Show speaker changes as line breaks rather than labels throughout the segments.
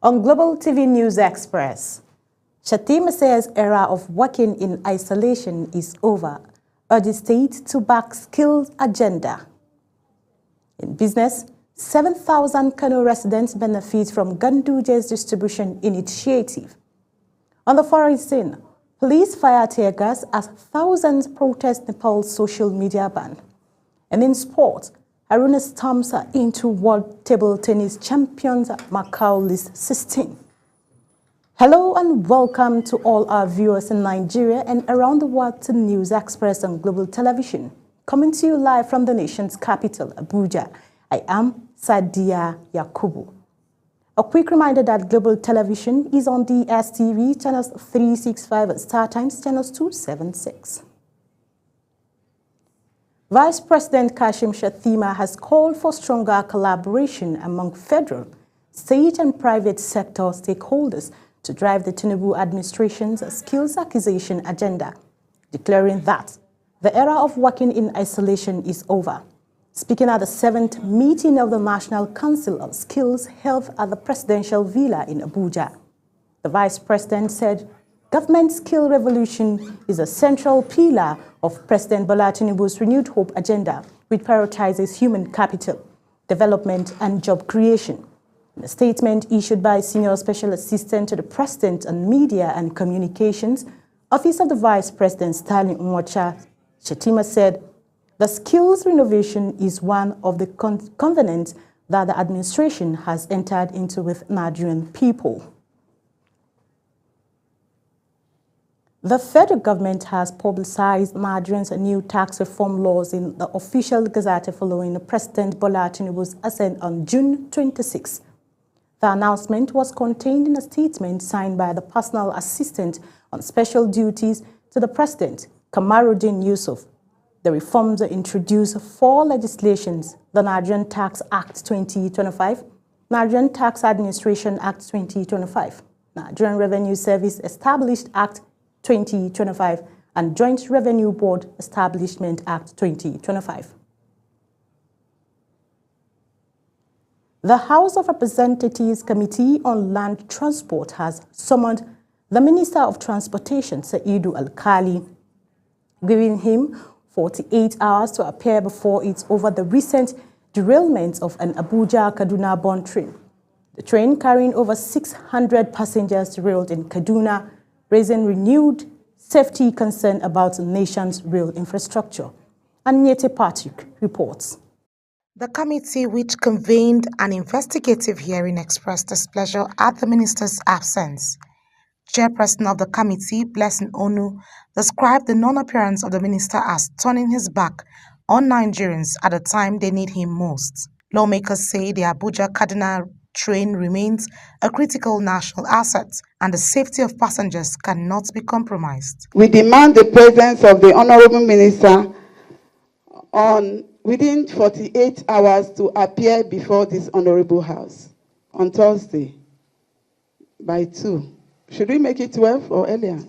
On Global TV News Express, Shettima says era of working in isolation is over, urges state to back skills agenda. In business, 7,000 Kano residents benefit from Ganduje's distribution initiative. On the foreign scene, police fire tear gas as thousands protest Nepal's social media ban. And in sport, Haruna stamps into World Table Tennis Champions Macau List 16. Hello and welcome to all our viewers in Nigeria and around the world to News Express on Global Television. Coming to you live from the nation's capital, Abuja. I am Sadia Yakubu. A quick reminder that Global Television is on DSTV channels 365 and StarTimes channels 276. Vice President Kashim Shettima has called for stronger collaboration among federal, state and private sector stakeholders to drive the Tinubu administration's skills acquisition agenda, declaring that the era of working in isolation is over. Speaking at the 7th meeting of the National Council of Skills held at the Presidential Villa in Abuja, the Vice President said government skill revolution is a central pillar of President Bola Tinubu's renewed hope agenda, which prioritizes human capital, development and job creation. In a statement issued by Senior Special Assistant to the President on Media and Communications, Office of the Vice President Sterling Umocha, Shettima said, the skills renovation is one of the covenants that the administration has entered into with Nigerian people. The federal government has publicized Nigeria's new tax reform laws in the official gazette following President Bola Tinubu's ascent on June 26. The announcement was contained in a statement signed by the personal assistant on special duties to the president, Kamaruddin Yusuf. The reforms introduce 4 legislations: the Nigerian Tax Act 2025, Nigerian Tax Administration Act 2025, Nigerian Revenue Service Established Act 2025, and Joint Revenue Board Establishment Act 2025. The House of Representatives Committee on Land Transport has summoned the Minister of Transportation, Saidu Al-Kali, giving him 48 hours to appear before it over the recent derailment of an Abuja-Kaduna-bound train. The train, carrying over 600 passengers, derailed in Kaduna, raising renewed safety concern about the nation's rail infrastructure. Anyete Patrick reports.
The committee, which convened an investigative hearing, expressed displeasure at the minister's absence. Chairperson of the committee, Blessing Onu, described the non-appearance of the minister as turning his back on Nigerians at the time they need him most. Lawmakers say the Abuja-Kaduna train remains a critical national asset and the safety of passengers cannot be compromised.
We demand the presence of the Honorable Minister within 48 hours to appear before this Honorable House on Thursday by 2. Should we make it 12 or earlier?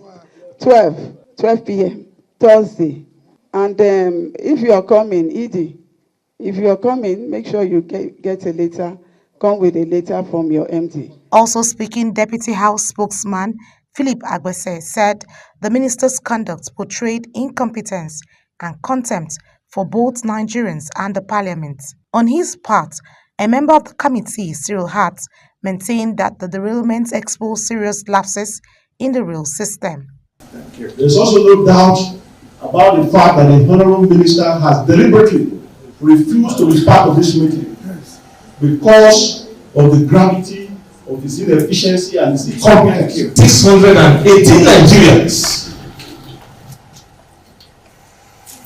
12 p.m. Thursday. And if you are coming, Edie, if you are coming, make sure you get a letter. Come with a letter from your MD.
Also speaking, Deputy House spokesman Philip Agbese said the minister's conduct portrayed incompetence and contempt for both Nigerians and the parliament. On his part, a member of the committee, Cyril Hart, maintained that the derailment exposed serious lapses in the rail system.
There's also no doubt about the fact that the Honorable Minister has deliberately refused to be part of this meeting because of the gravity of his inefficiency and his incompetence.
618 Nigerians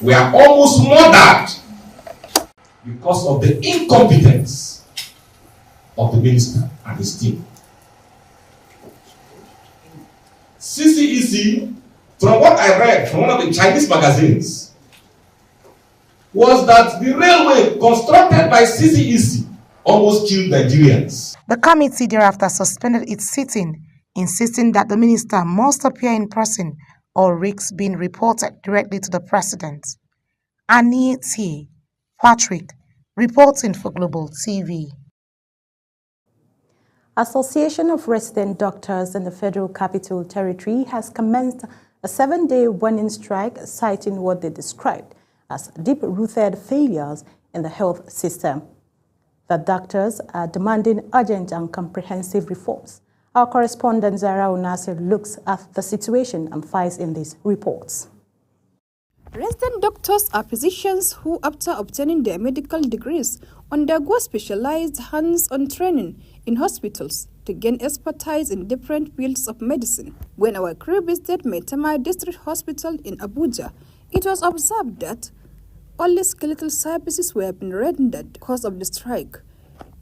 were almost murdered because of the incompetence of the minister and his team. CCEC, from what I read from one of the Chinese magazines, was that the railway constructed by CCEC almost killed Nigerians.
The committee thereafter suspended its sitting, insisting that the minister must appear in person or risks being reported directly to the president. Anyete Patrick, reporting for Global TV.
Association of Resident Doctors in the Federal Capital Territory has commenced a 7-day warning strike, citing what they described as deep-rooted failures in the health system. The doctors are demanding urgent and comprehensive reforms. Our correspondent Zara Nasir looks at the situation and finds in these reports.
Resident doctors are physicians who, after obtaining their medical degrees, undergo specialized hands-on training in hospitals to gain expertise in different fields of medicine. When our crew visited Maitama District Hospital in Abuja, it was observed that only skeletal services were being rendered because of the strike.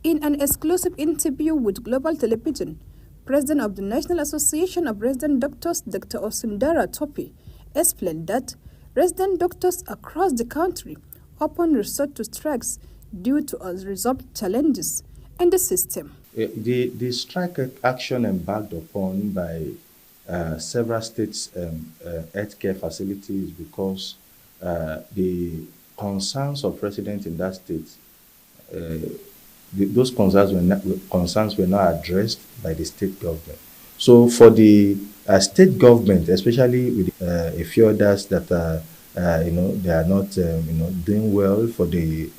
In an exclusive interview with Global Television, President of the National Association of Resident Doctors, Dr. Osundara Topi, explained that resident doctors across the country often resort to strikes due to unresolved challenges in the system.
The strike action embarked upon by several states' healthcare facilities because the concerns of residents in that state, those concerns were not addressed by the state government. So for the state government, especially with a few others that are, they are not, doing well for the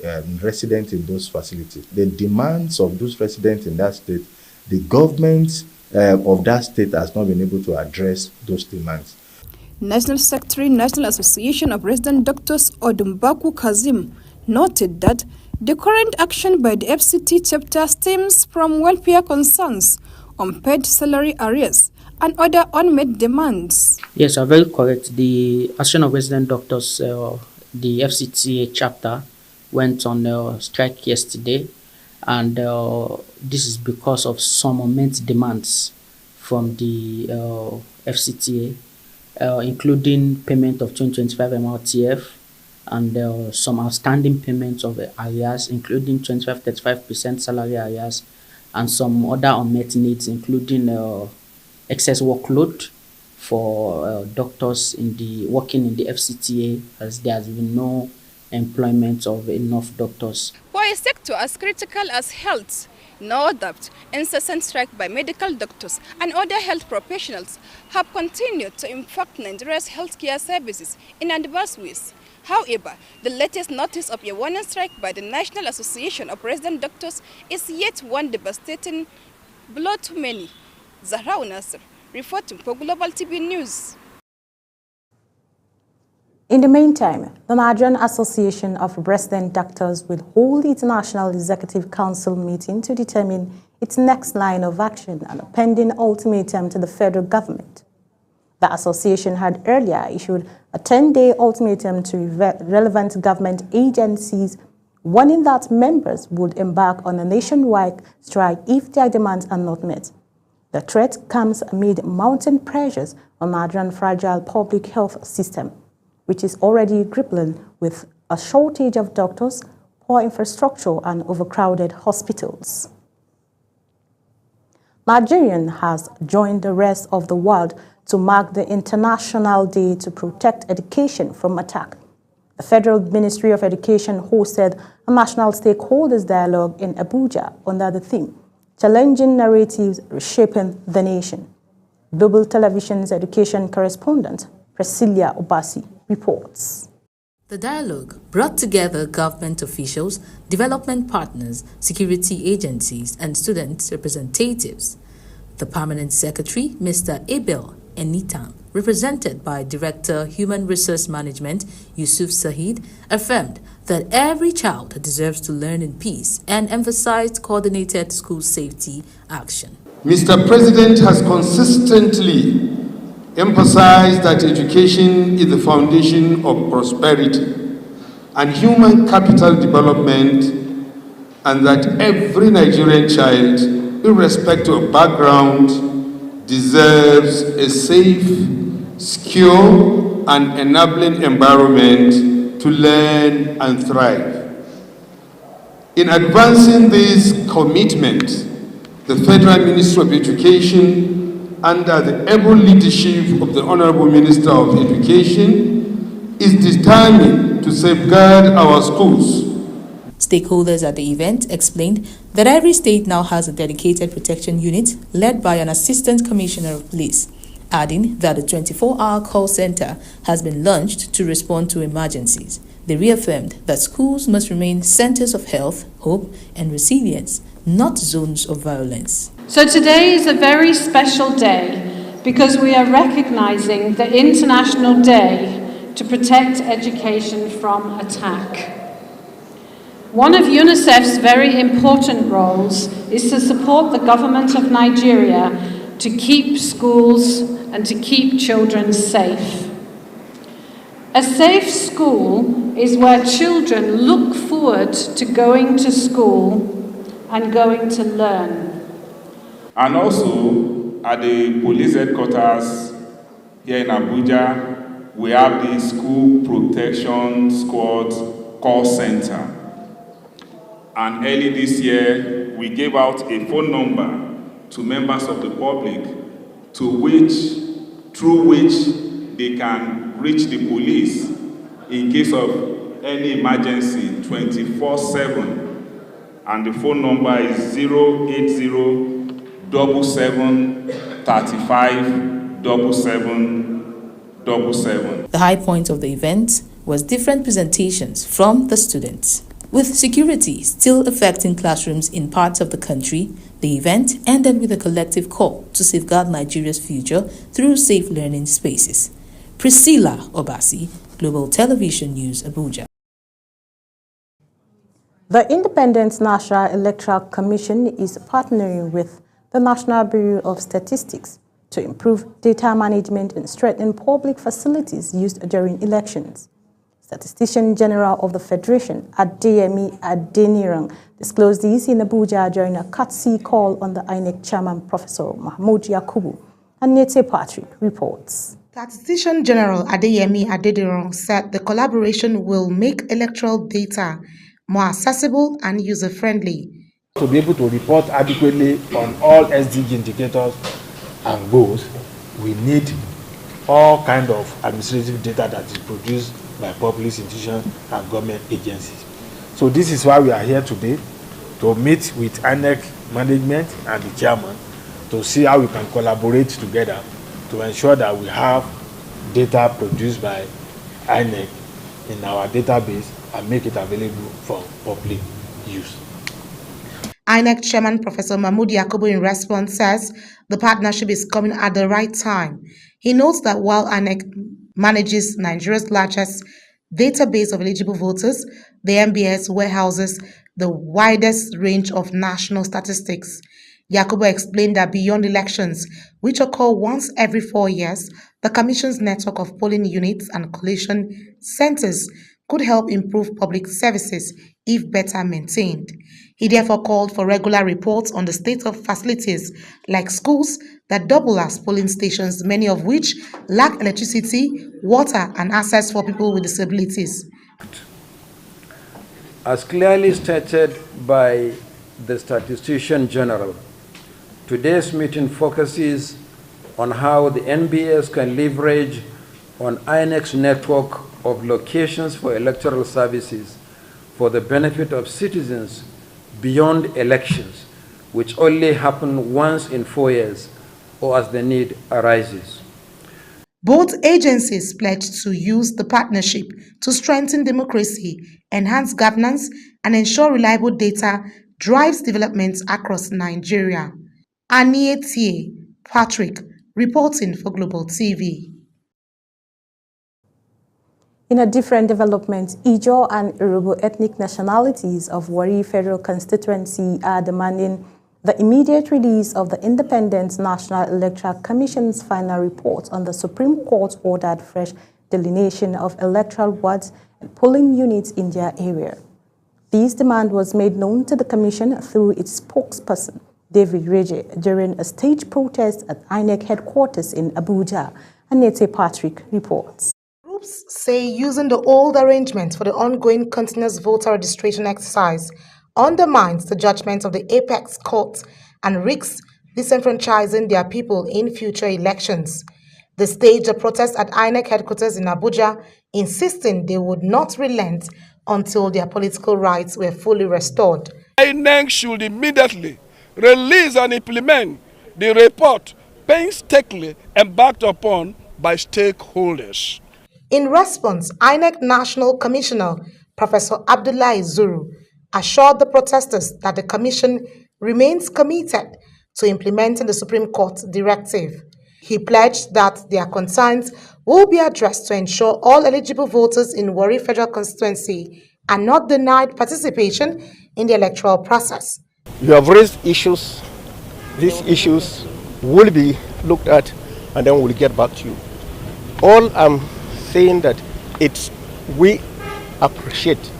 residents in those facilities. The demands of those residents in that state, the government of that state has not been able to address those demands.
National Secretary, National Association of Resident Doctors, Odumbaku Kazim, noted that the current action by the FCT chapter stems from welfare concerns, unpaid salary arrears, and other unmet demands.
Yes, are very correct. The Association of Resident Doctors, the FCTA chapter, went on strike yesterday, and this is because of some unmet demands from the FCTA, including payment of 2025 MRTF and some outstanding payments of arrears, including 25-35% salary arrears, and some other unmet needs, including excess workload for doctors working in the FCTA, as there has been no employment of enough doctors.
For a sector as critical as health, no doubt incessant strike by medical doctors and other health professionals have continued to impact Nigeria's healthcare services in adverse ways. However, the latest notice of a warning strike by the National Association of Resident Doctors is yet one devastating blow to many. Zahra Nasir, reporting for Global TV News.
In the meantime, the Nigerian Association of Resident Doctors will hold its National Executive Council meeting to determine its next line of action and a pending ultimatum to the federal government. The association had earlier issued a 10-day ultimatum to relevant government agencies, warning that members would embark on a nationwide strike if their demands are not met. The threat comes amid mounting pressures on Nigeria's fragile public health system, which is already grappling with a shortage of doctors, poor infrastructure, and overcrowded hospitals. Nigeria has joined the rest of the world to mark the International Day to Protect Education from Attack. The Federal Ministry of Education hosted a national stakeholders dialogue in Abuja under the theme, Challenging Narratives Reshaping the Nation. Global Television's education correspondent, Priscilla Obasi, reports.
The dialogue brought together government officials, development partners, security agencies, and student representatives. The Permanent Secretary, Mr. Abel Enitan, represented by Director Human Resource Management Yusuf Sahid, affirmed that every child deserves to learn in peace and emphasized coordinated school safety action.
Mr. President has consistently emphasized that education is the foundation of prosperity and human capital development, and that every Nigerian child, irrespective of background, deserves a safe, secure, and enabling environment to learn and thrive. In advancing this commitment, the Federal Ministry of Education, under the able leadership of the Honorable Minister of Education, is determined to safeguard our schools.
Stakeholders at the event explained that every state now has a dedicated protection unit led by an assistant commissioner of police, adding that a 24-hour call center has been launched to respond to emergencies. They reaffirmed that schools must remain centers of health, hope, and resilience, not zones of violence.
So today is a very special day because we are recognizing the International Day to protect education from attack. One of UNICEF's very important roles is to support the government of Nigeria to keep schools and to keep children safe. A safe school is where children look forward to going to school and going to learn.
And also, at the police headquarters here in Abuja, we have the School Protection Squad call center. And early this year, we gave out a phone number to members of the public through which they can reach the police in case of any emergency 24/7. And the phone number is 080-7735-7777.
The high point of the event was different presentations from the students. With security still affecting classrooms in parts of the country, the event ended with a collective call to safeguard Nigeria's future through safe learning spaces. Priscilla Obasi, Global Television News, Abuja.
The Independent National Electoral Commission is partnering with the National Bureau of Statistics to improve data management and strengthen public facilities used during elections. Statistician General of the Federation, Adeyemi Adeniran, disclosed this in Abuja during a courtesy call on the INEC chairman, Professor Mahmoud Yakubu. And Nete Patrick reports.
Statistician General Adeyemi Adeniran said the collaboration will make electoral data more accessible and user-friendly.
To be able to report adequately on all SDG indicators and goals, we need all kinds of administrative data that is produced by public institutions and government agencies. So this is why we are here today, to meet with INEC management and the chairman to see how we can collaborate together to ensure that we have data produced by INEC in our database and make it available for public use.
INEC Chairman Professor Mahmoud Yakubu in response says the partnership is coming at the right time. He notes that while INEC manages Nigeria's largest database of eligible voters, the NBS warehouses the widest range of national statistics. Yakubu explained that beyond elections, which occur once every 4 years, the Commission's network of polling units and collation centers could help improve public services if better maintained. He therefore called for regular reports on the state of facilities like schools that double as polling stations, many of which lack electricity, water, and access for people with disabilities.
As clearly stated by the Statistician General, today's meeting focuses on how the NBS can leverage on INEC's network of locations for electoral services for the benefit of citizens beyond elections, which only happen once in 4 years or as the need arises.
Both agencies pledged to use the partnership to strengthen democracy, enhance governance, and ensure reliable data drives development across Nigeria. Nete Patrick, reporting for Global TV.
In a different development, Ijaw and Yoruba ethnic nationalities of Warri Federal Constituency are demanding the immediate release of the Independent National Electoral Commission's final report on the Supreme Court-ordered fresh delineation of electoral wards and polling units in their area. This demand was made known to the Commission through its spokesperson, David Reje, during a staged protest at INEC headquarters in Abuja. Anete Patrick reports.
Groups say using the old arrangement for the ongoing continuous voter registration exercise undermines the judgment of the Apex Court and risks disenfranchising their people in future elections. They staged a protest at INEC headquarters in Abuja, insisting they would not relent until their political rights were fully restored.
INEC should immediately release and implement the report painstakingly embarked upon by stakeholders.
In response, INEC National Commissioner Professor Abdullahi Zuru assured the protesters that the commission remains committed to implementing the Supreme Court directive. He pledged that their concerns will be addressed to ensure all eligible voters in Warri Federal Constituency are not denied participation in the electoral process.
You have raised issues. These issues will be looked at and then we'll get back to you. All I'm saying that we appreciate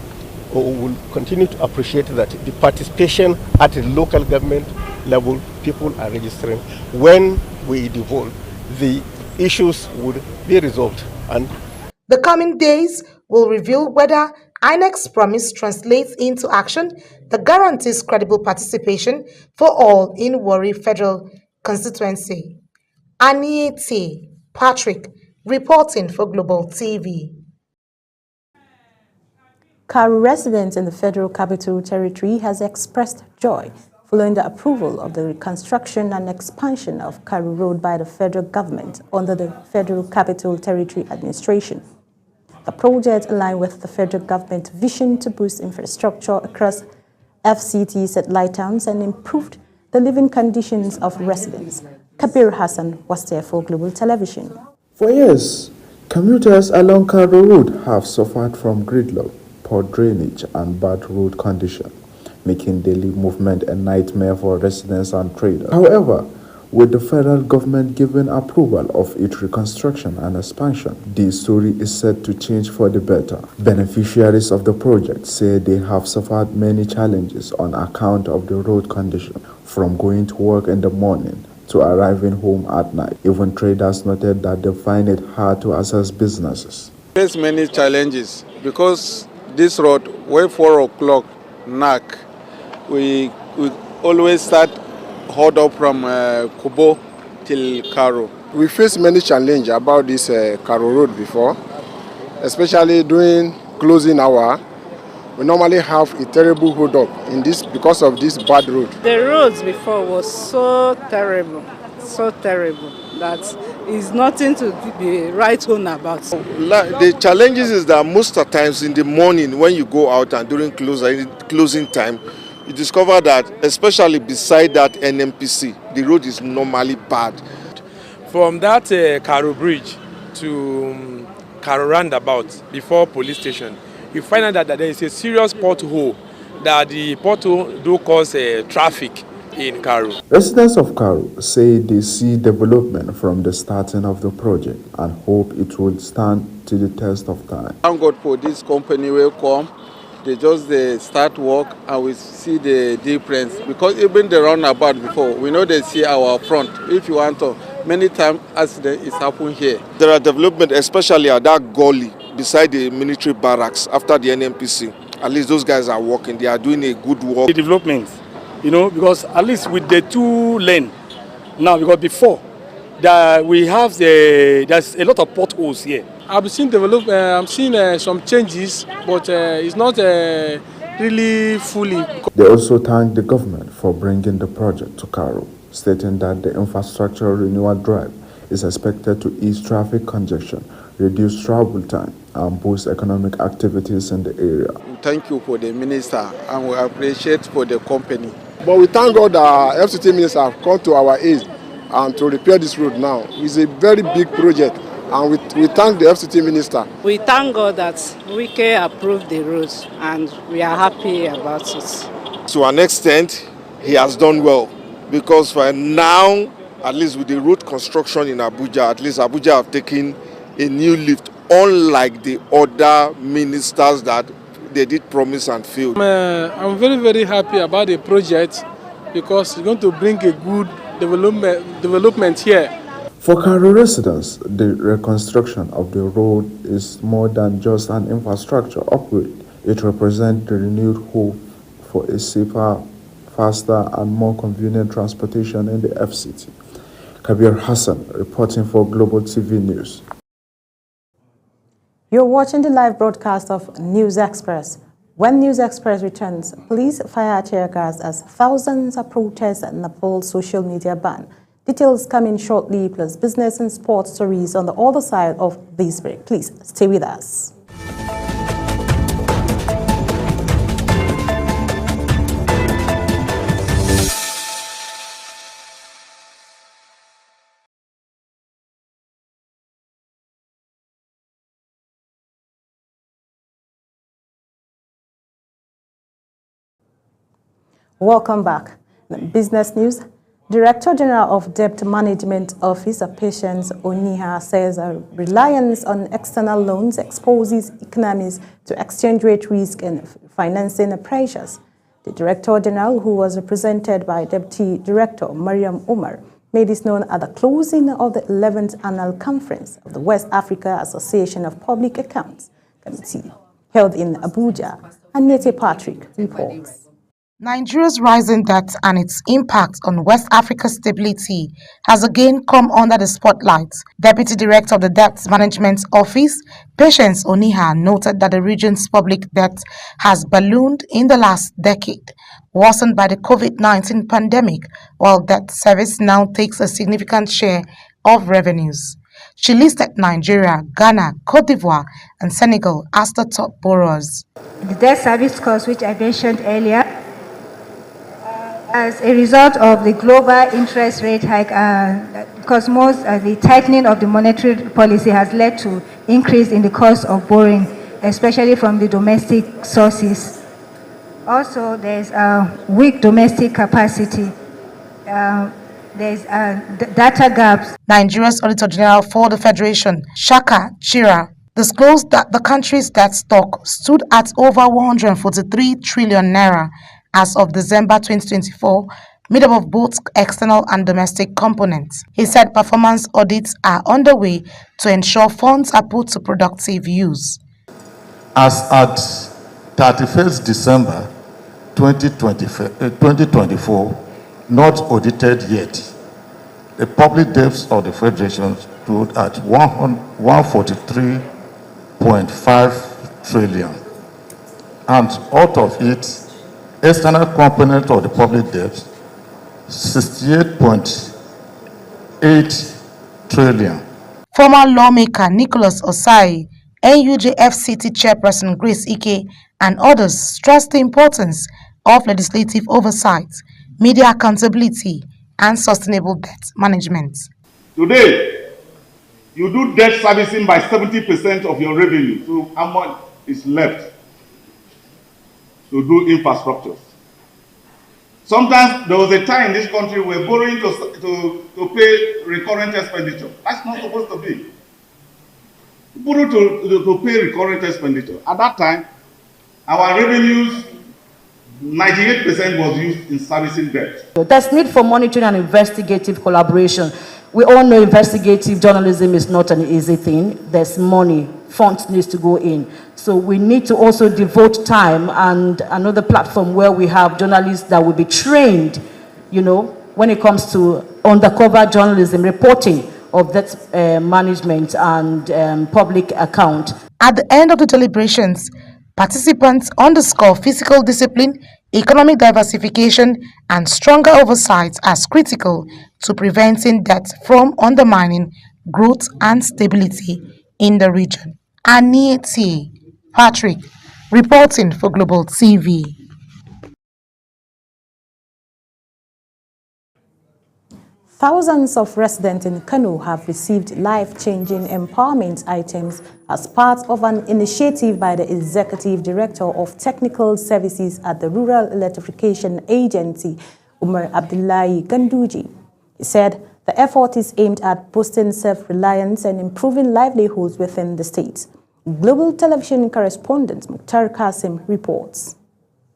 or will continue to appreciate that the participation at the local government level, people are registering. When we devolve, the issues would be resolved. And
the coming days will reveal whether INEC's promise translates into action that guarantees credible participation for all in Warri Federal Constituency. Aniete Patrick, reporting for Global TV.
Karu residents in the Federal Capital Territory has expressed joy following the approval of the reconstruction and expansion of Karu Road by the federal government under the Federal Capital Territory Administration. The project aligned with the federal government vision to boost infrastructure across FCT satellite towns and improved the living conditions of residents. Kabir Hassan was there for Global Television.
For years, commuters along Karu Road have suffered from gridlock, poor drainage and bad road condition, making daily movement a nightmare for residents and traders. However, with the federal government giving approval of its reconstruction and expansion, the story is set to change for the better. Beneficiaries of the project say they have suffered many challenges on account of the road condition, from going to work in the morning to arriving home at night. Even traders noted that they find it hard to access businesses.
There's many challenges because this road, where 4 o'clock knock, we always start hold up from Kubo till Karu.
We face many challenges about this Karu road before, especially during closing hour. We normally have a terrible hold up in this because of this bad road.
The roads before was so terrible that is nothing to be right home about.
The challenges is that most of the times in the morning when you go out and during closing time, you discover that especially beside that NMPC, the road is normally bad.
From that Karu Bridge to Karu Roundabout before police station, you find out that there is a serious pothole, that the pothole do cause traffic in Karu.
Residents of Karu say they see development from the starting of the project and hope it will stand to the test of time.
Thank God for this company will come. They start work and we see the difference. Because even the roundabout before, we know they see our front. If you want to, many times accident is happening here.
There are development, especially at that gully beside the military barracks after the NMPC. At least those guys are working. They are doing a good work.
The development, because at least with the 2 lane now, because before we have there's a lot of potholes here.
I'm seeing some changes, but it's not really fully.
They also thank the government for bringing the project to Karu, stating that the infrastructure renewal drive is expected to ease traffic congestion, reduce travel time, and boost economic activities in the area.
Thank you for the minister, and we appreciate for the company.
But we thank God that FCT minister have come to our aid and to repair this road now. It's a very big project. And we thank the FCT minister.
We thank God that Wike approved the roads and we are happy about it.
To an extent, he has done well because for now, at least with the road construction in Abuja, at least Abuja have taken a new lift, unlike the other ministers that they did promise and failed.
I'm very, very happy about the project because it's going to bring a good development here.
For Karu residents, the reconstruction of the road is more than just an infrastructure upgrade. It represents the renewed hope for a safer, faster, and more convenient transportation in the FCT. Kabir Hassan, reporting for Global TV News.
You're watching the live broadcast of News Express. When News Express returns, police fire tear gas as thousands of protest Nepal's social media ban. Details coming shortly, plus business and sports stories on the other side of this break. Please stay with us. Welcome back. Business news. Director General of Debt Management Office, Patience Oniha, says a reliance on external loans exposes economies to exchange rate risk and financing pressures. The Director General, who was represented by Deputy Director Mariam Umar, made this known at the closing of the 11th Annual Conference of the West Africa Association of Public Accounts Committee, held in Abuja. Annette Patrick reports.
Nigeria's rising debt and its impact on West Africa's stability has again come under the spotlight. Deputy Director of the Debt Management Office, Patience Oniha, noted that the region's public debt has ballooned in the last decade, worsened by the COVID-19 pandemic, while debt service now takes a significant share of revenues. She listed Nigeria, Ghana, Cote d'Ivoire, and Senegal as the top borrowers.
The debt service cost, which I mentioned earlier, as a result of the global interest rate hike, because the tightening of the monetary policy has led to increase in the cost of borrowing, especially from the domestic sources. Also, there's weak domestic capacity. There's data gaps.
Nigeria's Auditor General for the Federation, Shaka Chira, disclosed that the country's debt stock stood at over 143 trillion naira as of December 2024, made up of both external and domestic components. He said performance audits are underway to ensure funds are put to productive use.
As at 31st December 2024, not audited yet, the public debts of the Federation stood at 143.5 trillion, and out of it, external component of the public debt, 68.8 trillion.
Former lawmaker Nicholas Osai, NUJ-FCT chairperson Grace Ike, and others stressed the importance of legislative oversight, media accountability, and sustainable debt management.
Today, you do debt servicing by 70% of your revenue, so how much is left to do infrastructures? Sometimes there was a time in this country we're borrowing to pay recurrent expenditure. That's not supposed to be. Borrow to pay recurrent expenditure. At that time, our revenues, 98% was used in servicing debt.
There's need for monitoring and investigative collaboration. We all know investigative journalism is not an easy thing. There's money, funds needs to go in. So we need to also devote time and another platform where we have journalists that will be trained, when it comes to undercover journalism, reporting of that management and public account.
At the end of the deliberations, participants underscore physical discipline, economic diversification, and stronger oversight as critical to preventing debt from undermining growth and stability in the region. Annette Patrick, reporting for Global TV.
Thousands of residents in Kano have received life-changing empowerment items as part of an initiative by the Executive Director of Technical Services at the Rural Electrification Agency, Umar Abdullahi Ganduji. He said the effort is aimed at boosting self-reliance and improving livelihoods within the state. Global Television correspondent Mukhtar Qasim reports.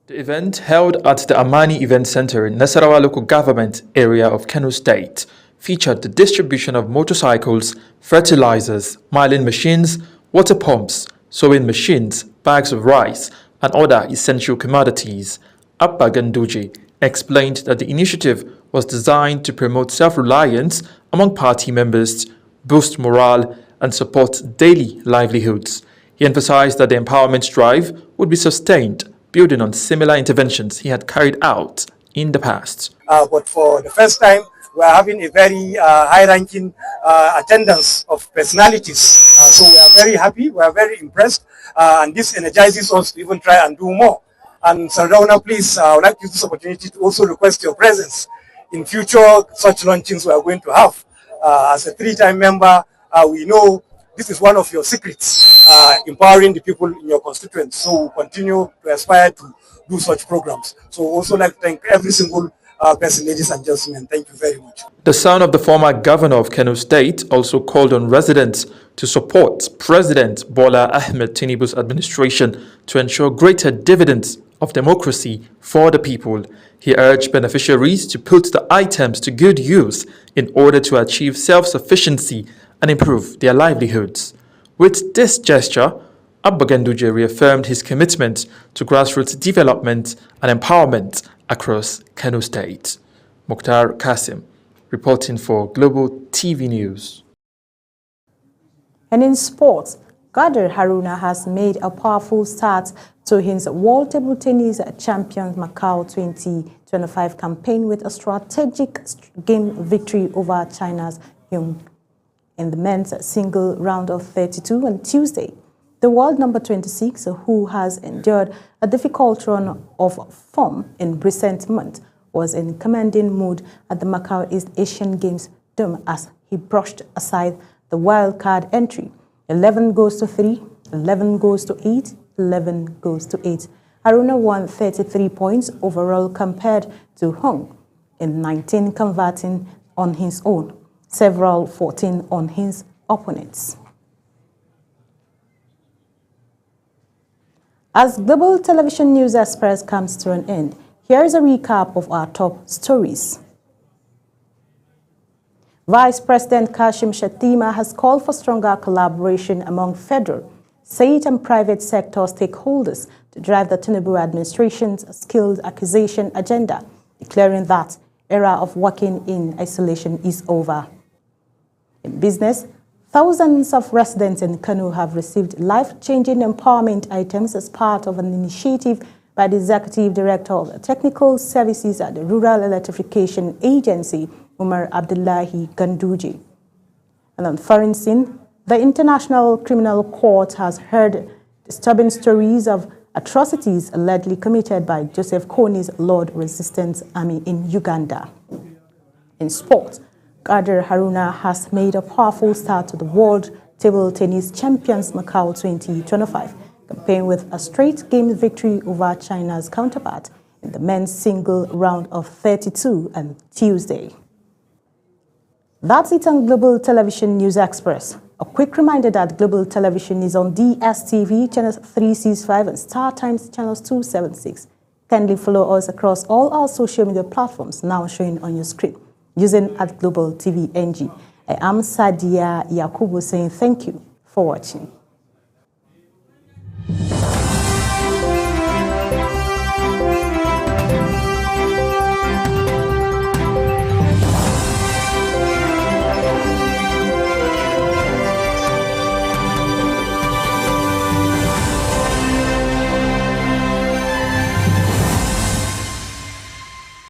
The event, held at the Amani Event Center in Nasarawa local government area of Kano State, featured the distribution of motorcycles, fertilizers, milling machines, water pumps, sewing machines, bags of rice, and other essential commodities. Abba Ganduji explained that the initiative was designed to promote self-reliance among party members, boost morale, and support daily livelihoods. He emphasized that the empowerment drive would be sustained, building on similar interventions he had carried out in the past.
But for the first time, we are having a very high-ranking attendance of personalities. So we are very happy, we are very impressed, and this energizes us to even try and do more. And Sardauna, please, I would like to use this opportunity to also request your presence in future such launchings we are going to have. As a 3-time member, we know this is one of your secrets, empowering the people in your constituents. So we'll continue to aspire to do such programs. So also like to thank every single person, ladies and gentlemen. Thank you very much.
The son of the former governor of Kano State also called on residents to support President Bola Ahmed Tinubu's administration to ensure greater dividends of democracy for the people. He urged beneficiaries to put the items to good use in order to achieve self-sufficiency and improve their livelihoods. With this gesture, Abba Ganduje reaffirmed his commitment to grassroots development and empowerment across Kano State. Mukhtar Kasim, reporting for Global TV News.
And in sports, Qadir Haruna has made a powerful start to his World Table Tennis Champions Macau 2025 campaign with a strategic game victory over China's Jung in the men's single round of 32 on Tuesday. The world number 26, who has endured a difficult run of form in recent months, was in commanding mood at the Macau East Asian Games Dome as he brushed aside the wild card entry. 11 goes to 3, 11 goes to 8, 11 goes to 8. Haruna won 33 points overall compared to Hung in 19 converting on his own, several 14 on his opponents. As Global Television News Express comes to an end, here is a recap of our top stories. Vice President Kashim Shettima has called for stronger collaboration among federal, state and private sector stakeholders to drive the Tinubu administration's skilled acquisition agenda, declaring that era of working in isolation is over. In business, thousands of residents in Kano have received life-changing empowerment items as part of an initiative by the Executive Director of Technical Services at the Rural Electrification Agency, Umar Abdullahi Ganduje. And on foreign scene, the International Criminal Court has heard disturbing stories of atrocities allegedly committed by Joseph Kony's Lord Resistance Army in Uganda. In sport, Qadir Haruna has made a powerful start to the World Table Tennis Champions Macau 2025 campaign with a straight game victory over China's counterpart in the men's single round of 32 on Tuesday. That's it on Global Television News Express. A quick reminder that Global Television is on DSTV channels 365 and Star Times channels 276. Kindly follow us across all our social media platforms now showing on your screen using @Global TV NG. I am Sadia Yakubu saying thank you for watching.